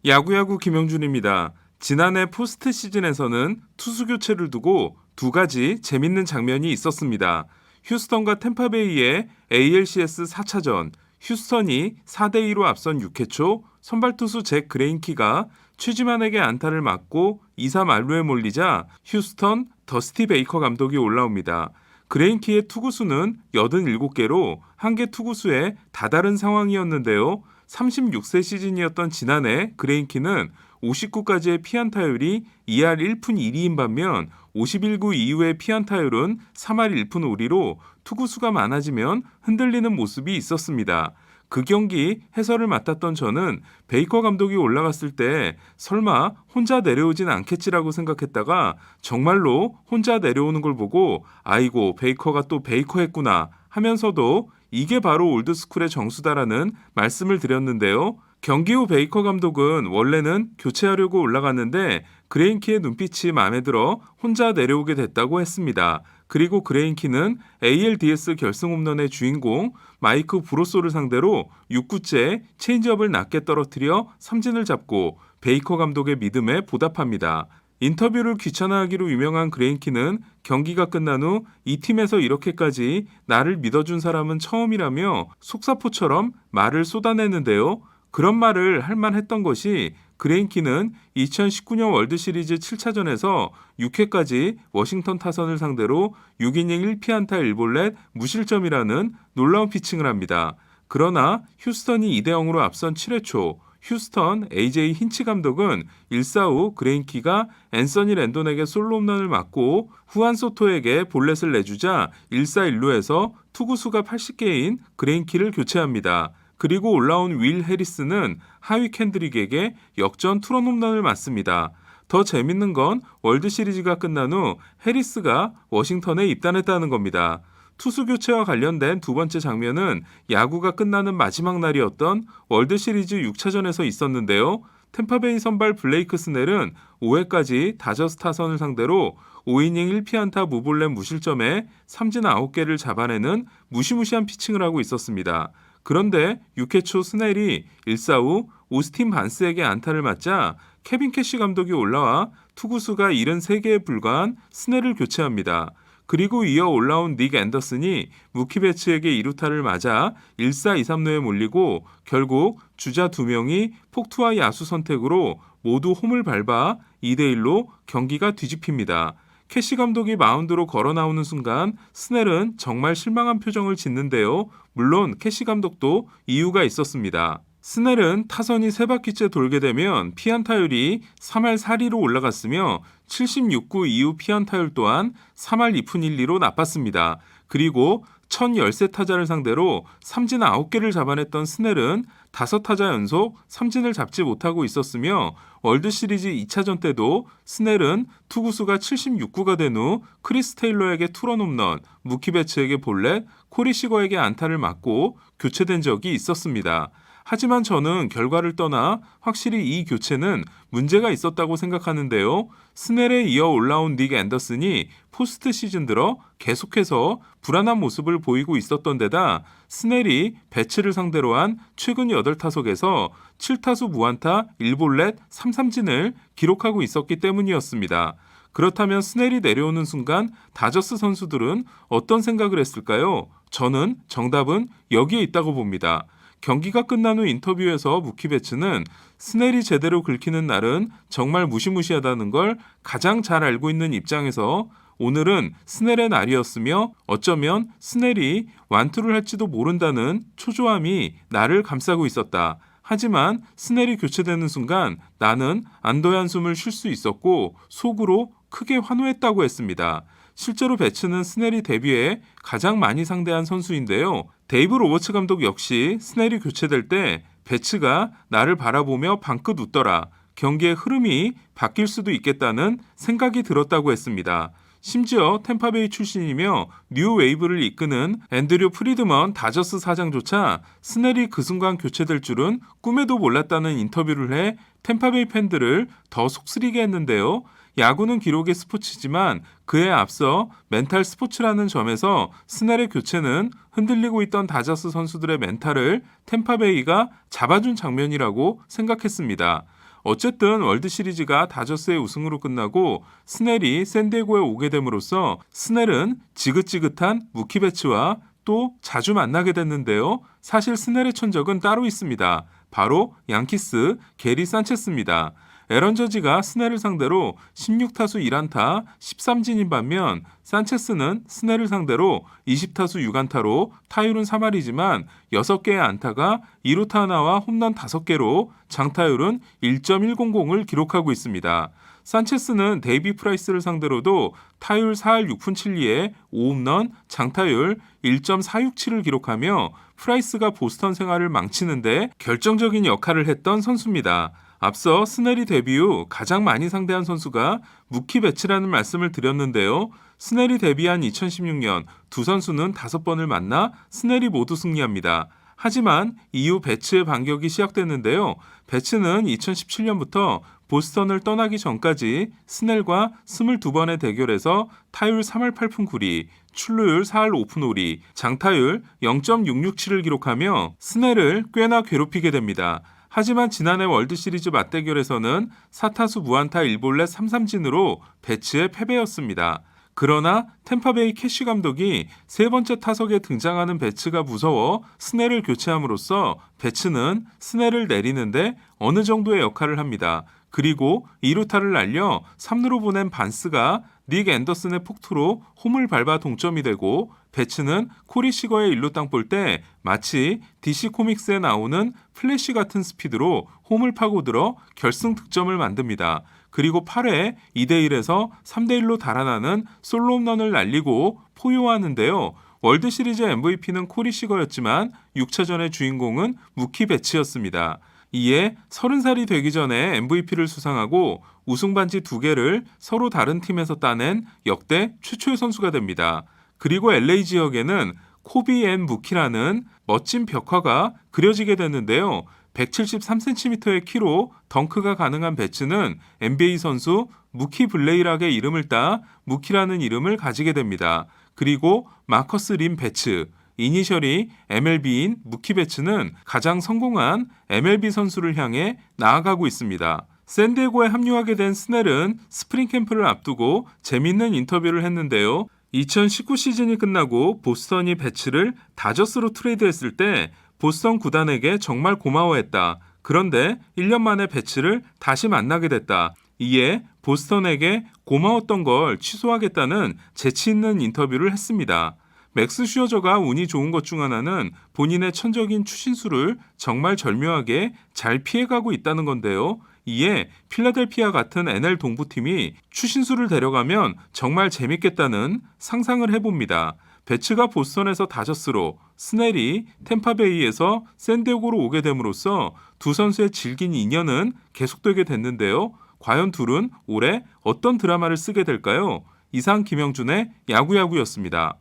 야구야구 김영준입니다. 지난해 포스트 시즌에서는 투수 교체를 두고 두 가지 재밌는 장면이 있었습니다. 휴스턴과 템파베이의 ALCS 4차전, 휴스턴이 4대2로 앞선 6회 초 선발 투수 잭 그레인키가 최지만에게 안타를 맞고 2사 만루에 몰리자 휴스턴 더스티 베이커 감독이 올라옵니다. 그레인키의 투구수는 87개로 한 개 투구수에 다다른 상황이었는데요. 36세 시즌이었던 지난해 그레인키는 59까지의 피안타율이 2할 1푼 1리인 반면 51구 이후의 피안타율은 3할 1푼 5리로 투구수가 많아지면 흔들리는 모습이 있었습니다. 그 경기 해설을 맡았던 저는 베이커 감독이 올라갔을 때 설마 혼자 내려오진 않겠지라고 생각했다가 정말로 혼자 내려오는 걸 보고 아이고 베이커가 또 베이커 했구나 하면서도 이게 바로 올드스쿨의 정수다라는 말씀을 드렸는데요. 경기 후 베이커 감독은 원래는 교체하려고 올라갔는데 그레인키의 눈빛이 마음에 들어 혼자 내려오게 됐다고 했습니다. 그리고 그레인키는 ALDS 결승 홈런의 주인공 마이크 브로소를 상대로 6구째 체인지업을 낮게 떨어뜨려 삼진을 잡고 베이커 감독의 믿음에 보답합니다. 인터뷰를 귀찮아하기로 유명한 그레인키는 경기가 끝난 후 이 팀에서 이렇게까지 나를 믿어준 사람은 처음이라며 속사포처럼 말을 쏟아냈는데요. 그런 말을 할 만했던 것이 그레인키는 2019년 월드시리즈 7차전에서 6회까지 워싱턴 타선을 상대로 6이닝 1피안타 1볼넷 무실점이라는 놀라운 피칭을 합니다. 그러나 휴스턴이 2대0으로 앞선 7회 초 휴스턴 AJ 힌치 감독은 1사 후 그레인키가 앤서니 랜돈에게 솔로 홈런을 맞고 후안 소토에게 볼넷을 내주자 1사 1루에서 투구수가 80개인 그레인키를 교체합니다. 그리고 올라온 윌 해리스는 하위 캔드릭에게 역전 투런 홈런을 맞습니다. 더 재밌는 건 월드시리즈가 끝난 후 해리스가 워싱턴에 입단했다는 겁니다. 투수 교체와 관련된 두 번째 장면은 야구가 끝나는 마지막 날이었던 월드시리즈 6차전에서 있었는데요. 템파베이 선발 블레이크 스넬은 5회까지 다저스 타선을 상대로 5이닝 1피안타 무볼넷 무실점에 삼진 9개를 잡아내는 무시무시한 피칭을 하고 있었습니다. 그런데 6회 초 스넬이 1사 후 오스틴 반스에게 안타를 맞자 케빈 캐시 감독이 올라와 투구수가 73개에 불과한 스넬을 교체합니다. 그리고 이어 올라온 닉 앤더슨이 무키 배츠에게 2루타를 맞아 1사 2삼루에 몰리고 결국 주자 2명이 폭투와 야수 선택으로 모두 홈을 밟아 2대1로 경기가 뒤집힙니다. 캐시 감독이 마운드로 걸어 나오는 순간 스넬은 정말 실망한 표정을 짓는데요. 물론 캐시 감독도 이유가 있었습니다. 스넬은 타선이 3바퀴째 돌게 되면 피안타율이 3할 4리로 올라갔으며 76구 이후 피안타율 또한 3할 2푼 1리로 나빴습니다. 그리고 1013타자를 상대로 삼진 9개를 잡아냈던 스넬은 5타자 연속 삼진을 잡지 못하고 있었으며 월드시리즈 2차전 때도 스넬은 투구수가 76구가 된 후 크리스 테일러에게 투런 홈런, 무키 배츠에게 볼넷, 코리 시거에게 안타를 맞고 교체된 적이 있었습니다. 하지만 저는 결과를 떠나 확실히 이 교체는 문제가 있었다고 생각하는데요. 스넬에 이어 올라온 닉 앤더슨이 포스트 시즌 들어 계속해서 불안한 모습을 보이고 있었던 데다 스넬이 배츠를 상대로 한 최근 8타석에서 7타수 무안타 1볼넷 3삼진을 기록하고 있었기 때문이었습니다. 그렇다면 스넬이 내려오는 순간 다저스 선수들은 어떤 생각을 했을까요? 저는 정답은 여기에 있다고 봅니다. 경기가 끝난 후 인터뷰에서 무키 배츠는 스넬이 제대로 긁히는 날은 정말 무시무시하다는 걸 가장 잘 알고 있는 입장에서 오늘은 스넬의 날이었으며 어쩌면 스넬이 완투를 할지도 모른다는 초조함이 나를 감싸고 있었다. 하지만 스넬이 교체되는 순간 나는 안도의 한숨을 쉴 수 있었고 속으로 크게 환호했다고 했습니다. 실제로 배츠는 스넬이 데뷔해 가장 많이 상대한 선수인데요. 데이브 로버츠 감독 역시 스넬이 교체될 때 배츠가 나를 바라보며 방긋 웃더라. 경기의 흐름이 바뀔 수도 있겠다는 생각이 들었다고 했습니다. 심지어 템파베이 출신이며 뉴 웨이브를 이끄는 앤드류 프리드먼 다저스 사장조차 스넬이 그 순간 교체될 줄은 꿈에도 몰랐다는 인터뷰를 해 템파베이 팬들을 더 속쓰리게 했는데요. 야구는 기록의 스포츠지만 그에 앞서 멘탈 스포츠라는 점에서 스넬의 교체는 흔들리고 있던 다저스 선수들의 멘탈을 템파베이가 잡아준 장면이라고 생각했습니다. 어쨌든 월드 시리즈가 다저스의 우승으로 끝나고 스넬이 샌디에고에 오게 됨으로써 스넬은 지긋지긋한 무키 배츠와 또 자주 만나게 됐는데요. 사실 스넬의 천적은 따로 있습니다. 바로 양키스 게리 산체스입니다. 에런 저지가 스넬을 상대로 16타수 1안타 13진인 반면 산체스는 스넬을 상대로 20타수 6안타로 타율은 3할이지만 6개의 안타가 2루타 하나와 홈런 5개로 장타율은 1.100을 기록하고 있습니다. 산체스는 데이비 프라이스를 상대로도 타율 4할 6푼 7리에 5홈런, 장타율 1.467을 기록하며 프라이스가 보스턴 생활을 망치는데 결정적인 역할을 했던 선수입니다. 앞서 스넬이 데뷔 후 가장 많이 상대한 선수가 무키 배츠라는 말씀을 드렸는데요. 스넬이 데뷔한 2016년 두 선수는 5번을 만나 스넬이 모두 승리합니다. 하지만 이후 배츠의 반격이 시작됐는데요. 배츠는 2017년부터 보스턴을 떠나기 전까지 스넬과 22번의 대결에서 타율 3할 8푼 9리, 출루율 4할 5푼 5리, 장타율 0.667을 기록하며 스넬을 꽤나 괴롭히게 됩니다. 하지만 지난해 월드시리즈 맞대결에서는 4타수 무안타 1볼넷 3삼진으로 배츠의 패배였습니다. 그러나 템파베이 캐시 감독이 세 번째 타석에 등장하는 배츠가 무서워 스넬을 교체함으로써 배츠는 스넬을 내리는데 어느 정도의 역할을 합니다. 그리고 2루타를 날려 3루로 보낸 반스가 닉 앤더슨의 폭투로 홈을 밟아 동점이 되고 배츠는 코리 시거의 1루 땅 볼 때 마치 DC 코믹스에 나오는 플래시 같은 스피드로 홈을 파고들어 결승 득점을 만듭니다. 그리고 8회 2대1에서 3대1로 달아나는 솔로 홈런을 날리고 포효하는데요. 월드시리즈 MVP는 코리 시거였지만 6차전의 주인공은 무키 배츠였습니다. 이에 30살이 되기 전에 MVP를 수상하고 우승 반지 2개를 서로 다른 팀에서 따낸 역대 최초의 선수가 됩니다. 그리고 LA 지역에는 코비 앤 무키라는 멋진 벽화가 그려지게 됐는데요. 173cm의 키로 덩크가 가능한 배츠는 NBA 선수 무키 블레이락의 이름을 따 무키라는 이름을 가지게 됩니다. 그리고 마커스 림 배츠, 이니셜이 MLB인 무키 배츠는 가장 성공한 MLB 선수를 향해 나아가고 있습니다. 샌디에고에 합류하게 된 스넬은 스프링 캠프를 앞두고 재밌는 인터뷰를 했는데요. 2019 시즌이 끝나고 보스턴이 배츠를 다저스로 트레이드했을 때 보스턴 구단에게 정말 고마워했다. 그런데 1년 만에 배츠를 다시 만나게 됐다. 이에 보스턴에게 고마웠던 걸 취소하겠다는 재치 있는 인터뷰를 했습니다. 맥스 슈어저가 운이 좋은 것 중 하나는 본인의 천적인 추신수를 정말 절묘하게 잘 피해가고 있다는 건데요. 이에 필라델피아 같은 NL 동부팀이 추신수를 데려가면 정말 재밌겠다는 상상을 해봅니다. 배츠가 보스턴에서 다저스로, 스넬이 템파베이에서 샌디에고로 오게 됨으로써 두 선수의 질긴 인연은 계속되게 됐는데요. 과연 둘은 올해 어떤 드라마를 쓰게 될까요? 이상 김영준의 야구야구였습니다.